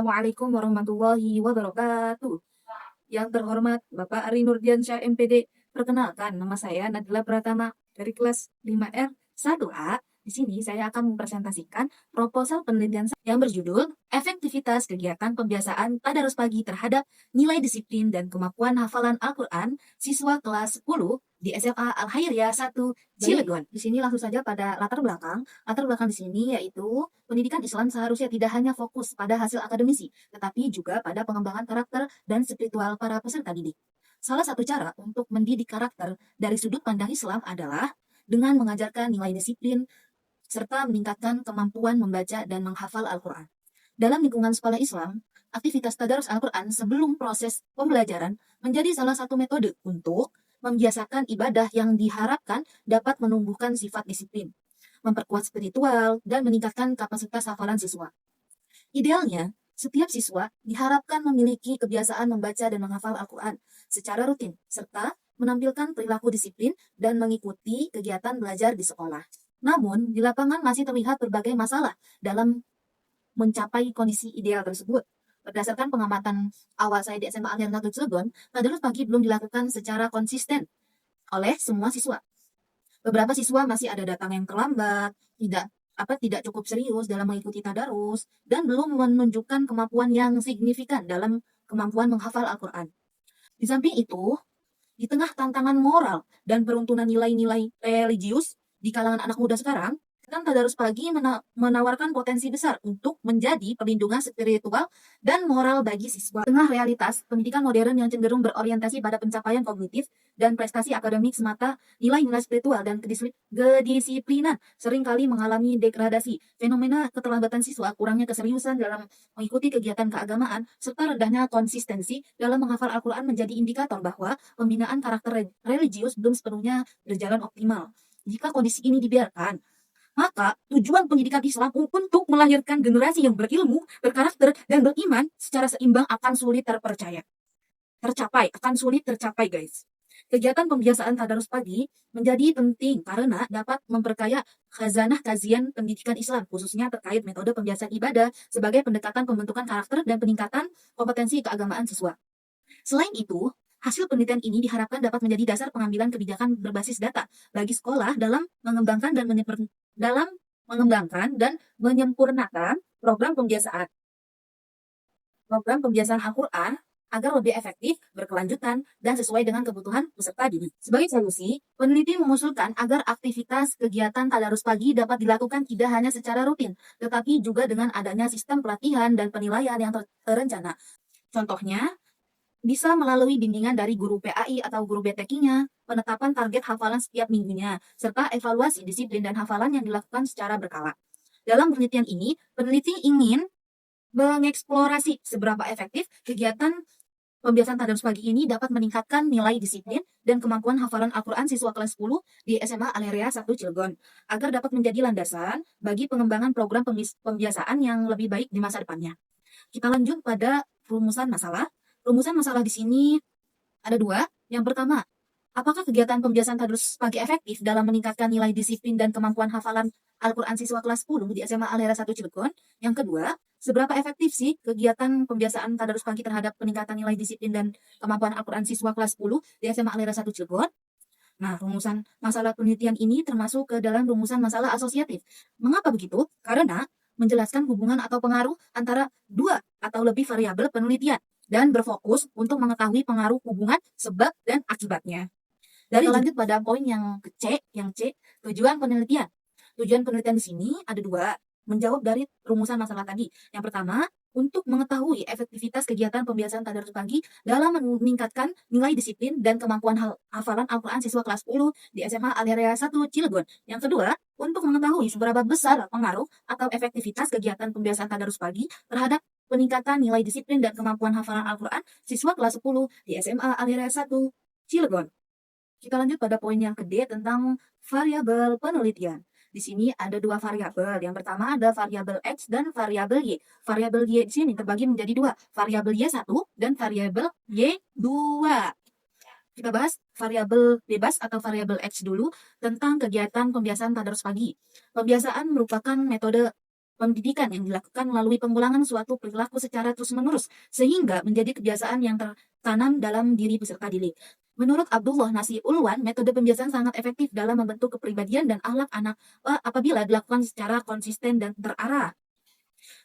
Assalamualaikum warahmatullahi wabarakatuh. Yang terhormat Bapak Ari Nurdiansyah MPD. Perkenalkan, nama saya Nadila Pratama dari kelas 5R 1A. Di sini saya akan mempresentasikan proposal penelitian yang berjudul Efektivitas Kegiatan Pembiasaan Tadarus Pagi Terhadap Nilai Disiplin dan Kemampuan Hafalan Al-Quran Siswa Kelas 10 di SMA Al-Hairiyah 1 Cilegon. Di sini langsung saja pada latar belakang. Latar belakang di sini yaitu pendidikan Islam seharusnya tidak hanya fokus pada hasil akademisi, tetapi juga pada pengembangan karakter dan spiritual para peserta didik. Salah satu cara untuk mendidik karakter dari sudut pandang Islam adalah dengan mengajarkan nilai disiplin serta meningkatkan kemampuan membaca dan menghafal Al-Quran. Dalam lingkungan sekolah Islam, aktivitas tadarus Al-Quran sebelum proses pembelajaran menjadi salah satu metode untuk membiasakan ibadah yang diharapkan dapat menumbuhkan sifat disiplin, memperkuat spiritual, dan meningkatkan kapasitas hafalan siswa. Idealnya, setiap siswa diharapkan memiliki kebiasaan membaca dan menghafal Al-Quran secara rutin, serta menampilkan perilaku disiplin dan mengikuti kegiatan belajar di sekolah. Namun, di lapangan masih terlihat berbagai masalah dalam mencapai kondisi ideal tersebut. Berdasarkan pengamatan awal saya di SMA Al-Hairiyah Cilegon, tadarus pagi belum dilakukan secara konsisten oleh semua siswa. Beberapa siswa masih ada datang yang terlambat, tidak cukup serius dalam mengikuti tadarus, dan belum menunjukkan kemampuan yang signifikan dalam kemampuan menghafal Al-Quran. Di samping itu, di tengah tantangan moral dan peruntunan nilai-nilai religius di kalangan anak muda sekarang, kan tadarus pagi menawarkan potensi besar untuk menjadi perlindungan spiritual dan moral bagi siswa. Tengah realitas pendidikan modern yang cenderung berorientasi pada pencapaian kognitif dan prestasi akademik semata, nilai-nilai spiritual dan kedisiplinan seringkali mengalami degradasi. Fenomena keterlambatan siswa, kurangnya keseriusan dalam mengikuti kegiatan keagamaan, serta rendahnya konsistensi dalam menghafal Al-Quran menjadi indikator bahwa pembinaan karakter religius belum sepenuhnya berjalan optimal. Jika kondisi ini dibiarkan, maka tujuan pendidikan Islam untuk melahirkan generasi yang berilmu, berkarakter, dan beriman secara seimbang akan sulit tercapai guys. Kegiatan pembiasaan tadarus pagi menjadi penting karena dapat memperkaya khazanah kajian pendidikan Islam, khususnya terkait metode pembiasaan ibadah sebagai pendekatan pembentukan karakter dan peningkatan kompetensi keagamaan siswa. Selain itu, hasil penelitian ini diharapkan dapat menjadi dasar pengambilan kebijakan berbasis data bagi sekolah dalam mengembangkan dan menyempurnakan program pembiasaan Al-Quran agar lebih efektif, berkelanjutan, dan sesuai dengan kebutuhan peserta didik. Sebagai solusi, peneliti mengusulkan agar aktivitas kegiatan tadarus pagi dapat dilakukan tidak hanya secara rutin, tetapi juga dengan adanya sistem pelatihan dan penilaian yang terencana. Contohnya, bisa melalui bimbingan dari guru PAI atau guru BTQ-nya, penetapan target hafalan setiap minggunya, serta evaluasi disiplin dan hafalan yang dilakukan secara berkala. Dalam penelitian ini, peneliti ingin mengeksplorasi seberapa efektif kegiatan pembiasaan tadarus pagi ini dapat meningkatkan nilai disiplin dan kemampuan hafalan Al-Quran siswa kelas 10 di SMA Al-Hairiyah 1 Cilegon, agar dapat menjadi landasan bagi pengembangan program pembiasaan yang lebih baik di masa depannya. Kita lanjut pada rumusan masalah. Rumusan masalah di sini ada dua. Yang pertama, apakah kegiatan pembiasaan tadarus pagi efektif dalam meningkatkan nilai disiplin dan kemampuan hafalan Al-Quran siswa kelas 10 di SMA Al-Hairiyah 1 Cilegon? Yang kedua, seberapa efektif sih kegiatan pembiasaan tadarus pagi terhadap peningkatan nilai disiplin dan kemampuan Al-Quran siswa kelas 10 di SMA Al-Hairiyah 1 Cilegon? Nah, rumusan masalah penelitian ini termasuk ke dalam rumusan masalah asosiatif. Mengapa begitu? Karena menjelaskan hubungan atau pengaruh antara dua atau lebih variabel penelitian dan berfokus untuk mengetahui pengaruh hubungan sebab dan akibatnya. Dari lanjut pada poin yang C, tujuan penelitian. Tujuan penelitian di sini ada dua, menjawab dari rumusan masalah tadi. Yang pertama, untuk mengetahui efektivitas kegiatan pembiasaan tadarus pagi dalam meningkatkan nilai disiplin dan kemampuan hafalan Al-Quran siswa kelas 10 di SMA Al-Hairiyah 1 Cilegon. Yang kedua, untuk mengetahui seberapa besar pengaruh atau efektivitas kegiatan pembiasaan tadarus pagi terhadap peningkatan nilai disiplin dan kemampuan hafalan Al-Quran siswa kelas 10 di SMA Al-Hairiyah 1 Cilegon. Kita lanjut pada poin yang kedua tentang variabel penelitian. Di sini ada dua variabel. Yang pertama ada variabel X dan variabel Y. Variabel Y di sini terbagi menjadi dua, variabel Y1 dan variabel Y2. Kita bahas variabel bebas atau variabel X dulu tentang kegiatan pembiasaan tadarus pagi. Pembiasaan merupakan metode pendidikan yang dilakukan melalui pengulangan suatu perilaku secara terus-menerus, sehingga menjadi kebiasaan yang tertanam dalam diri peserta didik. Menurut Abdullah Nasir Ulwan, metode pembiasaan sangat efektif dalam membentuk kepribadian dan akhlak anak apabila dilakukan secara konsisten dan terarah.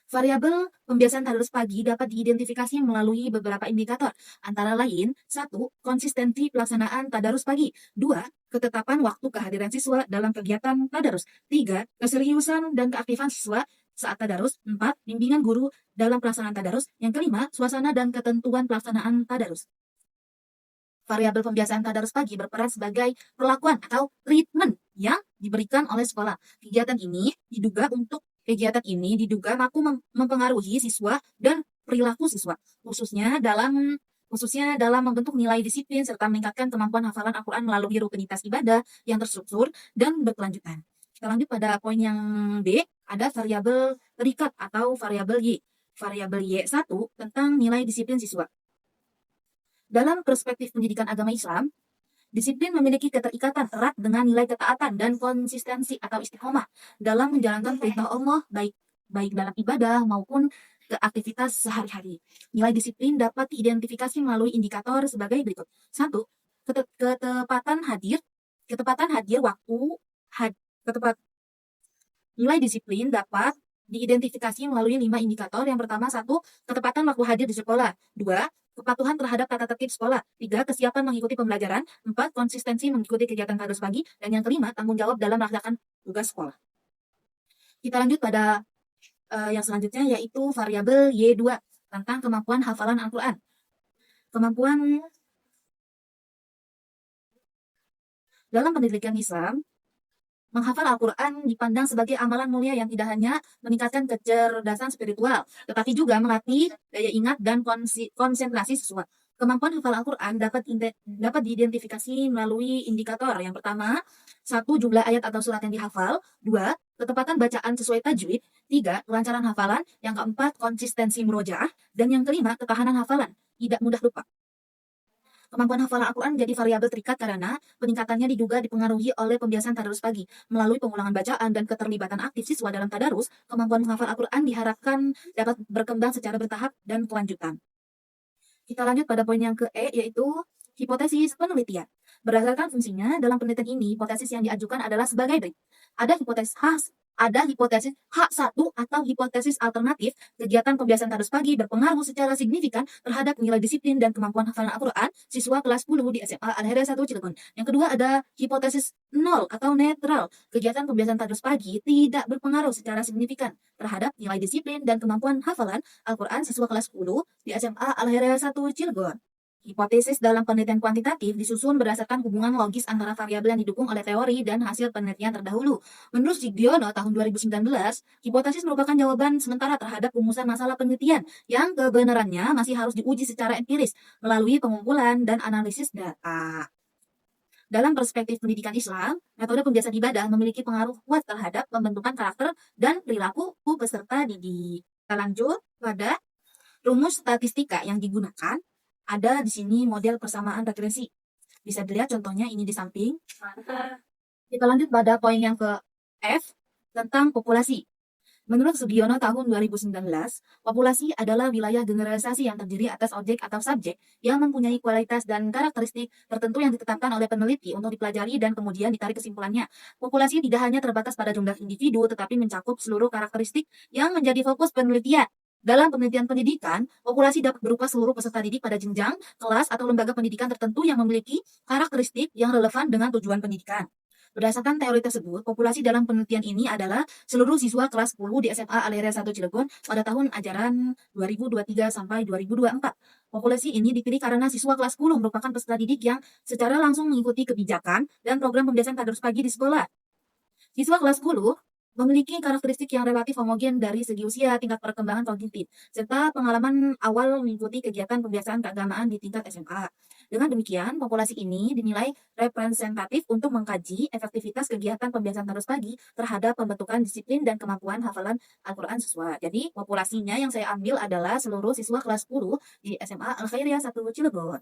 Variabel pembiasaan tadarus pagi dapat diidentifikasi melalui beberapa indikator, antara lain, 1. Konsistensi pelaksanaan tadarus pagi. 2. Ketetapan waktu kehadiran siswa dalam kegiatan tadarus. 3. Keseriusan dan keaktifan siswa saat tadarus. 4. Bimbingan guru dalam pelaksanaan tadarus. Yang kelima, suasana dan ketentuan pelaksanaan tadarus. Variabel pembiasaan tadarus pagi berperan sebagai perlakuan atau treatment yang diberikan oleh sekolah. Kegiatan ini diduga mampu mempengaruhi siswa dan perilaku siswa, khususnya dalam membentuk nilai disiplin serta meningkatkan kemampuan hafalan Al-Quran melalui rutinitas ibadah yang terstruktur dan berkelanjutan. Kita lanjut pada poin yang B, ada variabel terikat atau variabel Y. Variabel Y1 tentang nilai disiplin siswa. Dalam perspektif pendidikan agama Islam, disiplin memiliki keterikatan erat dengan nilai ketaatan dan konsistensi atau istiqomah dalam menjalankan perintah Allah, baik dalam ibadah maupun ke aktivitas sehari-hari. Nilai disiplin dapat diidentifikasi melalui indikator sebagai berikut. 1. Nilai disiplin dapat diidentifikasi melalui 5 indikator. Yang pertama, 1. Ketepatan waktu hadir di sekolah. 2. Kepatuhan terhadap tata tertib sekolah. 3. Kesiapan mengikuti pembelajaran. 4. Konsistensi mengikuti kegiatan tadarus pagi. Dan yang kelima, tanggung jawab dalam melaksanakan tugas sekolah. Kita lanjut pada yang selanjutnya, yaitu variabel Y2 tentang kemampuan hafalan Al-Quran. Dalam pendidikan Islam, menghafal Al-Quran dipandang sebagai amalan mulia yang tidak hanya meningkatkan kecerdasan spiritual, tetapi juga melatih daya ingat dan konsentrasi siswa. Kemampuan hafal Al-Quran dapat diidentifikasi melalui indikator. Yang pertama, 1. Jumlah ayat atau surat yang dihafal. 2. Ketepatan bacaan sesuai tajwid. 3. Kelancaran hafalan. Yang keempat, konsistensi murojaah. Dan yang kelima, ketahanan hafalan, tidak mudah lupa. Kemampuan hafalan Al-Quran menjadi variabel terikat karena peningkatannya diduga dipengaruhi oleh pembiasaan tadarus pagi. Melalui pengulangan bacaan dan keterlibatan aktif siswa dalam tadarus, kemampuan menghafal Al-Quran diharapkan dapat berkembang secara bertahap dan kelanjutan. Kita lanjut pada poin yang ke-E, yaitu hipotesis penelitian. Berdasarkan fungsinya, dalam penelitian ini, hipotesis yang diajukan adalah sebagai berikut. Ada hipotesis H1 atau hipotesis alternatif, kegiatan pembiasaan tadarus pagi berpengaruh secara signifikan terhadap nilai disiplin dan kemampuan hafalan Al-Quran siswa kelas 10 di SMA Al-Hidayah 1 Cilegon. Yang kedua ada hipotesis 0 atau netral, kegiatan pembiasaan tadarus pagi tidak berpengaruh secara signifikan terhadap nilai disiplin dan kemampuan hafalan Al-Quran siswa kelas 10 di SMA Al-Hidayah 1 Cilegon. Hipotesis dalam penelitian kuantitatif disusun berdasarkan hubungan logis antara variabel yang didukung oleh teori dan hasil penelitian terdahulu. Menurut Sugiono tahun 2019, hipotesis merupakan jawaban sementara terhadap rumusan masalah penelitian yang kebenarannya masih harus diuji secara empiris melalui pengumpulan dan analisis data. Dalam perspektif pendidikan Islam, metode pembiasaan ibadah memiliki pengaruh kuat terhadap pembentukan karakter dan perilaku peserta didik. Kita lanjut pada rumus statistika yang digunakan. Ada di sini model persamaan regresi. Bisa dilihat contohnya ini di samping. Kita lanjut pada poin yang ke F tentang populasi. Menurut Sugiono tahun 2019, populasi adalah wilayah generalisasi yang terdiri atas objek atau subjek yang mempunyai kualitas dan karakteristik tertentu yang ditetapkan oleh peneliti untuk dipelajari dan kemudian ditarik kesimpulannya. Populasi tidak hanya terbatas pada jumlah individu, tetapi mencakup seluruh karakteristik yang menjadi fokus penelitian. Dalam penelitian pendidikan, populasi dapat berupa seluruh peserta didik pada jenjang, kelas, atau lembaga pendidikan tertentu yang memiliki karakteristik yang relevan dengan tujuan pendidikan. Berdasarkan teori tersebut, populasi dalam penelitian ini adalah seluruh siswa kelas 10 di SMA Al-Hidayah 1 Cilegon pada tahun ajaran 2023 sampai 2024. Populasi ini dipilih karena siswa kelas 10 merupakan peserta didik yang secara langsung mengikuti kebijakan dan program pembiasaan tadarus pagi di sekolah. Siswa kelas 10 memiliki karakteristik yang relatif homogen dari segi usia, tingkat perkembangan kognitif, serta pengalaman awal mengikuti kegiatan pembiasaan keagamaan di tingkat SMA. Dengan demikian, populasi ini dinilai representatif untuk mengkaji efektivitas kegiatan pembiasaan tadarus pagi terhadap pembentukan disiplin dan kemampuan hafalan Al-Quran siswa. Jadi, populasinya yang saya ambil adalah seluruh siswa kelas 10 di SMA Al-Khairiyah 1 Cilegon.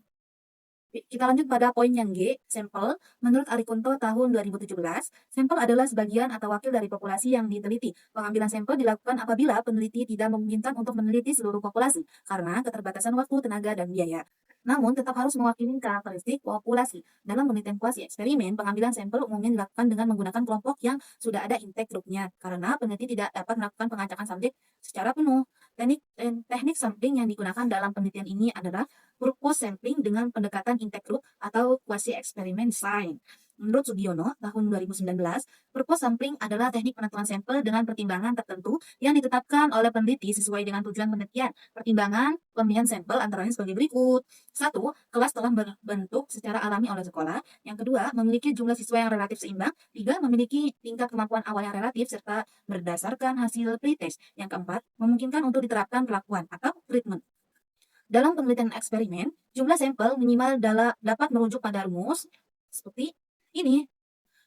Kita lanjut pada poin yang G, sampel. Menurut Arikunto tahun 2017, sampel adalah sebagian atau wakil dari populasi yang diteliti. Pengambilan sampel dilakukan apabila peneliti tidak memungkinkan untuk meneliti seluruh populasi karena keterbatasan waktu, tenaga, dan biaya. Namun, tetap harus mewakili karakteristik populasi. Dalam penelitian kuasi eksperimen, pengambilan sampel umumnya dilakukan dengan menggunakan kelompok yang sudah ada intake grupnya, karena peneliti tidak dapat melakukan pengacakan subjek secara penuh. Teknik sampling yang digunakan dalam penelitian ini adalah purpose sampling dengan pendekatan intake group atau quasi eksperimen design. Menurut Sugiono, tahun 2019, purpose sampling adalah teknik penentuan sampel dengan pertimbangan tertentu yang ditetapkan oleh peneliti sesuai dengan tujuan penelitian. Pertimbangan pemilihan sampel antara lain sebagai berikut. 1. Kelas telah berbentuk secara alami oleh sekolah. Yang kedua, memiliki jumlah siswa yang relatif seimbang. 3. Memiliki tingkat kemampuan awal yang relatif serta berdasarkan hasil pretest. Yang keempat, memungkinkan untuk diterapkan perlakuan atau treatment. Dalam penelitian eksperimen, jumlah sampel minimal dapat merujuk pada rumus seperti ini.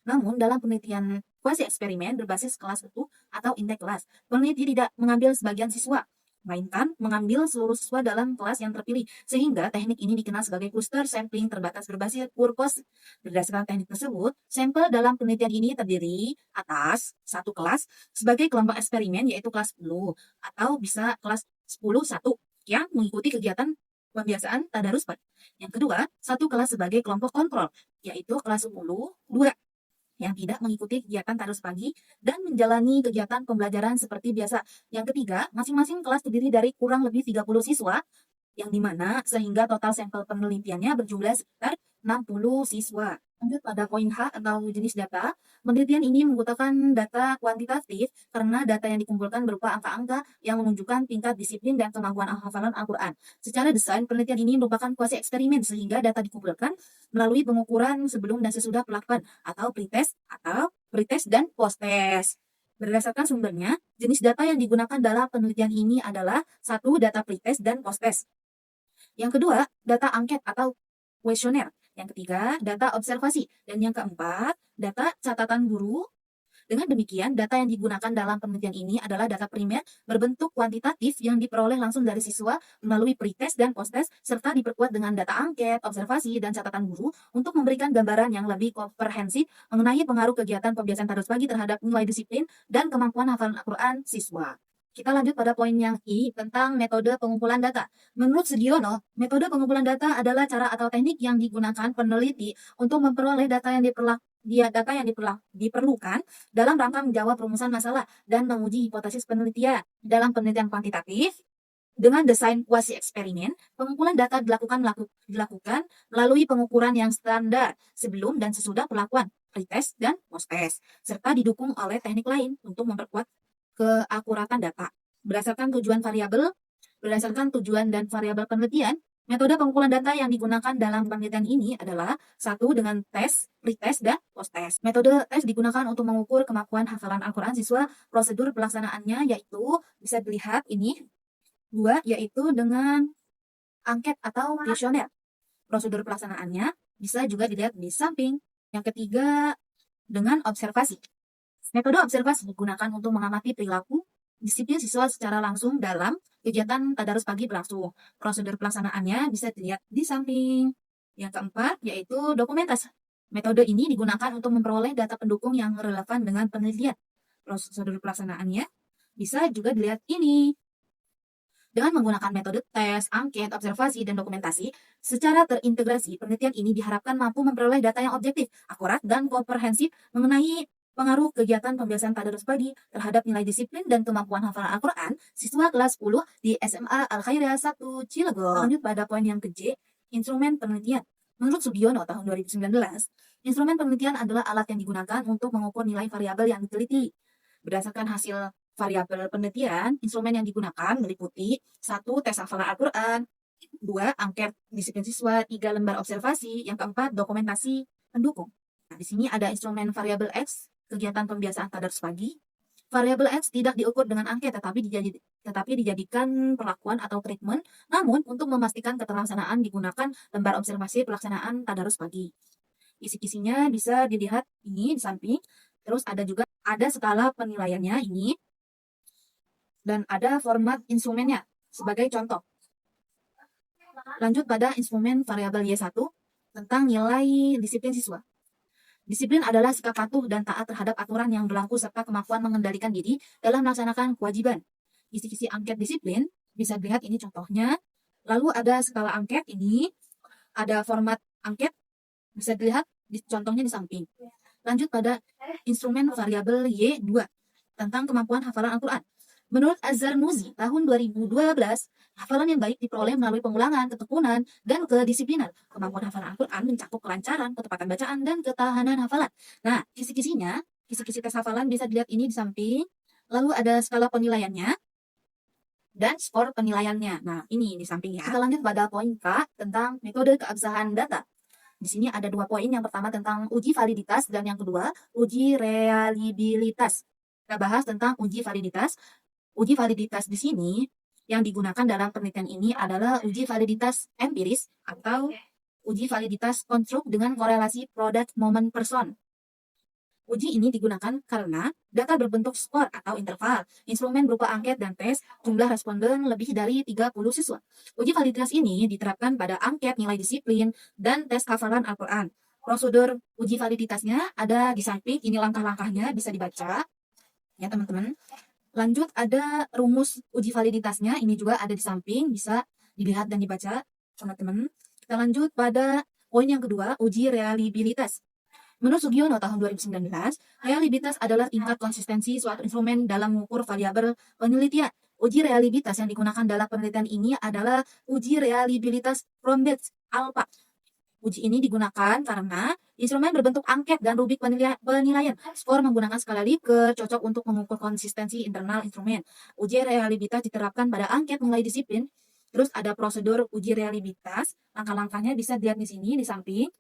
Namun, dalam penelitian kuasi eksperimen berbasis kelas utuh atau intake kelas, peneliti tidak mengambil sebagian siswa, melainkan mengambil seluruh siswa dalam kelas yang terpilih, sehingga teknik ini dikenal sebagai cluster sampling terbatas berbasis purpose. Berdasarkan teknik tersebut, sampel dalam penelitian ini terdiri atas satu kelas sebagai kelompok eksperimen, yaitu kelas 10, atau bisa kelas 10-1 yang mengikuti kegiatan pembiasaan tadarus pagi. Yang kedua, satu kelas sebagai kelompok kontrol, yaitu kelas 10-2 yang tidak mengikuti kegiatan tadarus pagi dan menjalani kegiatan pembelajaran seperti biasa. Yang ketiga, masing-masing kelas terdiri dari kurang lebih 30 siswa, yang dimana sehingga total sampel penelitiannya berjumlah sekitar 60 siswa. Lanjut pada poin H atau jenis data. Penelitian ini menggunakan data kuantitatif karena data yang dikumpulkan berupa angka-angka yang menunjukkan tingkat disiplin dan kemampuan hafalan Al-Quran. Secara desain, penelitian ini merupakan kuasi eksperimen sehingga data dikumpulkan melalui pengukuran sebelum dan sesudah pelakuan atau pretest dan post-test. Berdasarkan sumbernya, jenis data yang digunakan dalam penelitian ini adalah satu, data pretest dan post-test. Yang kedua, data angket atau kuesioner. Yang ketiga, data observasi. Dan yang keempat, data catatan guru. Dengan demikian, data yang digunakan dalam penelitian ini adalah data primer berbentuk kuantitatif yang diperoleh langsung dari siswa melalui pretest dan post-test, serta diperkuat dengan data angket, observasi, dan catatan guru untuk memberikan gambaran yang lebih komprehensif mengenai pengaruh kegiatan pembiasaan tadarus pagi terhadap nilai disiplin dan kemampuan hafalan Al-Quran siswa. Kita lanjut pada poin yang I tentang metode pengumpulan data. Menurut Sugiono, metode pengumpulan data adalah cara atau teknik yang digunakan peneliti untuk memperoleh data yang diperlukan dalam rangka menjawab rumusan masalah dan menguji hipotesis penelitian. Dalam penelitian kuantitatif, dengan desain kuasi eksperimen, pengumpulan data dilakukan melalui pengukuran yang standar sebelum dan sesudah pelakuan pretest dan post-test, serta didukung oleh teknik lain untuk memperkuat keakuratan data. Berdasarkan tujuan dan variabel penelitian, metode pengumpulan data yang digunakan dalam penelitian ini adalah satu, dengan tes, pretest, dan post-test. Metode tes digunakan untuk mengukur kemampuan hafalan Al-Quran siswa. Prosedur pelaksanaannya yaitu bisa dilihat ini. Dua, yaitu dengan angket atau kuesioner. Prosedur pelaksanaannya bisa juga dilihat di samping. Yang ketiga, dengan observasi. Metode observasi digunakan untuk mengamati perilaku disiplin siswa secara langsung dalam kegiatan tadarus pagi berlangsung. Prosedur pelaksanaannya bisa dilihat di samping. Yang keempat, yaitu dokumentasi. Metode ini digunakan untuk memperoleh data pendukung yang relevan dengan penelitian. Prosedur pelaksanaannya bisa juga dilihat ini. Dengan menggunakan metode tes, angket, observasi, dan dokumentasi, secara terintegrasi, penelitian ini diharapkan mampu memperoleh data yang objektif, akurat, dan komprehensif mengenai pengaruh kegiatan pembiasaan tadarus pagi terhadap nilai disiplin dan kemampuan hafalan Al-Quran siswa kelas 10 di SMA Al-Khairiyah 1 Cilegon. Lanjut pada poin yang ke-J, instrumen penelitian. Menurut Sugiono tahun 2019, instrumen penelitian adalah alat yang digunakan untuk mengukur nilai variabel yang diteliti. Berdasarkan hasil variabel penelitian, instrumen yang digunakan meliputi 1. Tes hafalan Al-Quran, 2. Angket disiplin siswa, 3. Lembar observasi, yang keempat dokumentasi pendukung. Nah, di sini ada instrumen variabel X, kegiatan pembiasaan tadarus pagi. Variabel X tidak diukur dengan angket, tetapi dijadikan perlakuan atau treatment. Namun, untuk memastikan keterlaksanaan digunakan lembar observasi pelaksanaan tadarus pagi. Kisi-kisinya bisa dilihat ini di samping. Terus ada skala penilaiannya ini. Dan ada format instrumennya sebagai contoh. Lanjut pada instrumen variabel Y1. tentang nilai disiplin siswa. Disiplin adalah sikap patuh dan taat terhadap aturan yang berlaku serta kemampuan mengendalikan diri dalam melaksanakan kewajiban. Kisi-kisi angket disiplin, bisa dilihat ini contohnya. Lalu ada skala angket ini, ada format angket, bisa dilihat contohnya di samping. Lanjut pada instrumen variabel Y2, tentang kemampuan hafalan Al-Quran. Menurut Az-Zarnuzi, tahun 2012, hafalan yang baik diperoleh melalui pengulangan, ketekunan, dan kedisiplinan. Kemampuan hafalan Al-Quran mencakup kelancaran, ketepatan bacaan, dan ketahanan hafalan. Nah, kisi-kisinya, kisi-kisi tes hafalan bisa dilihat ini di samping. Lalu ada skala penilaiannya, dan skor penilaiannya. Nah, ini di samping ya. Kita lanjut pada poin K, tentang metode keabsahan data. Di sini ada 2 poin, yang pertama tentang uji validitas, dan yang kedua, uji reliabilitas. Kita bahas tentang uji validitas. Uji validitas di sini yang digunakan dalam penelitian ini adalah uji validitas empiris atau uji validitas konstruk dengan korelasi product moment person. Uji ini digunakan karena data berbentuk skor atau interval, instrumen berupa angket dan tes, jumlah responden lebih dari 30 siswa. Uji validitas ini diterapkan pada angket nilai disiplin dan tes hafalan Al-Quran. Prosedur uji validitasnya ada di samping, ini langkah-langkahnya bisa dibaca ya teman-teman. Lanjut ada rumus uji validitasnya, ini juga ada di samping, bisa dilihat dan dibaca teman-teman. Kita lanjut pada poin yang kedua, uji reliabilitas. Menurut Sugiono tahun 2019, reliabilitas adalah tingkat konsistensi suatu instrumen dalam mengukur variabel penelitian. Uji reliabilitas yang digunakan dalam penelitian ini adalah uji reliabilitas Fromm-Betz alpha. Uji ini digunakan karena instrumen berbentuk angket dan rubrik penilaian. Skor menggunakan skala Likert cocok untuk mengukur konsistensi internal instrumen. Uji reliabilitas diterapkan pada angket nilai disiplin. Terus ada prosedur uji reliabilitas. Langkah-langkahnya bisa dilihat di sini di samping.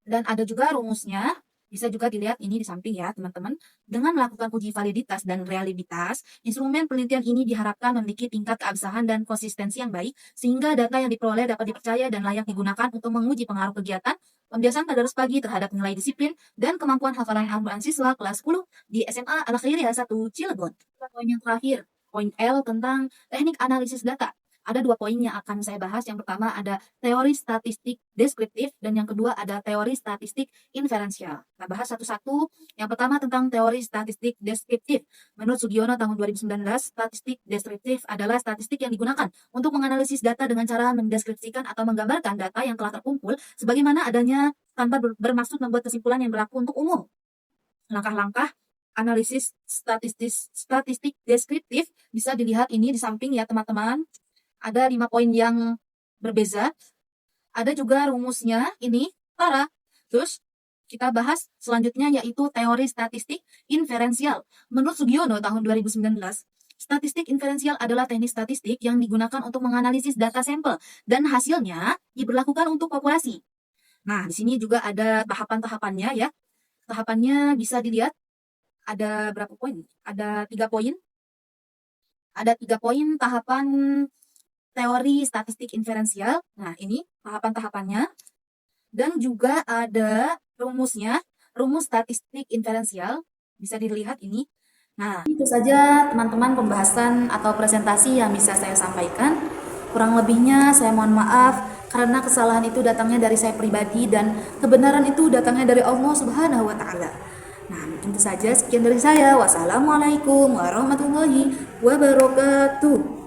Dan ada juga rumusnya. Bisa juga dilihat ini di samping ya teman-teman. Dengan melakukan uji validitas dan reliabilitas, instrumen penelitian ini diharapkan memiliki tingkat keabsahan dan konsistensi yang baik, sehingga data yang diperoleh dapat dipercaya dan layak digunakan untuk menguji pengaruh kegiatan pembiasaan tadarus pagi terhadap nilai disiplin dan kemampuan hafalan Al-Quran siswa kelas 10 di SMA Al-Khairiyah 1 Cilegon. Poin yang terakhir, poin L tentang teknik analisis data. Ada 2 poin yang akan saya bahas. Yang pertama ada teori statistik deskriptif dan yang kedua ada teori statistik inferensial. Kita bahas satu-satu. Yang pertama tentang teori statistik deskriptif. Menurut Sugiono tahun 2019, statistik deskriptif adalah statistik yang digunakan untuk menganalisis data dengan cara mendeskripsikan atau menggambarkan data yang telah terkumpul sebagaimana adanya tanpa bermaksud membuat kesimpulan yang berlaku untuk umum. Langkah-langkah analisis statistik deskriptif bisa dilihat ini di samping ya teman-teman. Ada 5 poin yang berbeza. Ada juga rumusnya ini, para. Terus kita bahas selanjutnya yaitu teori statistik inferensial. Menurut Sugiono tahun 2019, statistik inferensial adalah teknik statistik yang digunakan untuk menganalisis data sampel dan hasilnya diberlakukan untuk populasi. Nah, di sini juga ada tahapan-tahapannya ya. Tahapannya bisa dilihat ada berapa poin? Ada 3 poin. Ada 3 poin tahapan teori statistik inferensial. Nah, ini tahapan-tahapannya. Dan juga ada rumusnya, rumus statistik inferensial. Bisa dilihat ini. Nah, itu saja teman-teman pembahasan atau presentasi yang bisa saya sampaikan. Kurang lebihnya saya mohon maaf karena kesalahan itu datangnya dari saya pribadi dan kebenaran itu datangnya dari Allah Subhanahu wa taala. Nah, mungkin itu saja sekian dari saya. Wassalamualaikum warahmatullahi wabarakatuh.